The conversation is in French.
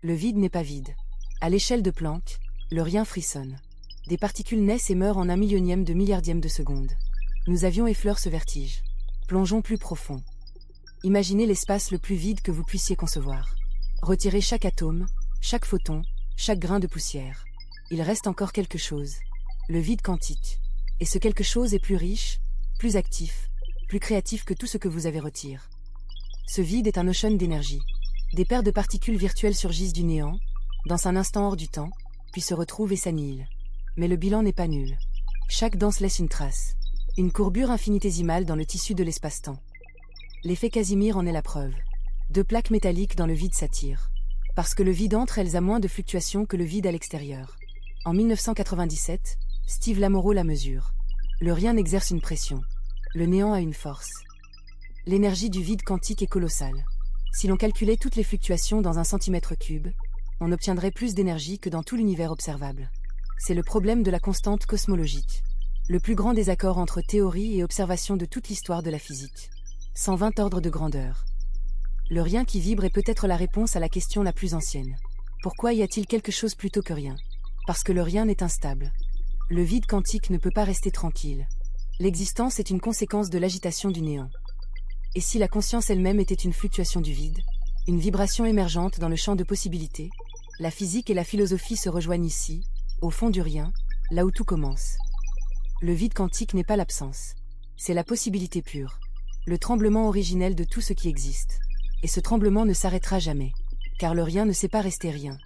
Le vide n'est pas vide. À l'échelle de Planck, le rien frissonne. Des particules naissent et meurent en 1 millionième de milliardième de seconde. Nous avions effleuré ce vertige. Plongeons plus profond. Imaginez l'espace le plus vide que vous puissiez concevoir. Retirez chaque atome, chaque photon, chaque grain de poussière. Il reste encore quelque chose. Le vide quantique. Et ce quelque chose est plus riche, plus actif, plus créatif que tout ce que vous avez retiré. Ce vide est un ocean d'énergie. Des paires de particules virtuelles surgissent du néant, dans un instant hors du temps, puis se retrouvent et s'annihilent. Mais le bilan n'est pas nul. Chaque danse laisse une trace. Une courbure infinitésimale dans le tissu de l'espace-temps. L'effet Casimir en est la preuve. 2 plaques métalliques dans le vide s'attirent. Parce que le vide entre elles a moins de fluctuations que le vide à l'extérieur. En 1997, Steve Lamoureux la mesure. Le rien n'exerce une pression. Le néant a une force. L'énergie du vide quantique est colossale. Si l'on calculait toutes les fluctuations dans un centimètre cube, on obtiendrait plus d'énergie que dans tout l'univers observable. C'est le problème de la constante cosmologique. Le plus grand désaccord entre théorie et observation de toute l'histoire de la physique. 120 ordres de grandeur. Le rien qui vibre est peut-être la réponse à la question la plus ancienne. Pourquoi y a-t-il quelque chose plutôt que rien? Parce que le rien n'est instable. Le vide quantique ne peut pas rester tranquille. L'existence est une conséquence de l'agitation du néant. Et si la conscience elle-même était une fluctuation du vide, une vibration émergente dans le champ de possibilités, la physique et la philosophie se rejoignent ici, au fond du rien, là où tout commence. Le vide quantique n'est pas l'absence. C'est la possibilité pure. Le tremblement originel de tout ce qui existe. Et ce tremblement ne s'arrêtera jamais. Car le rien ne sait pas rester rien.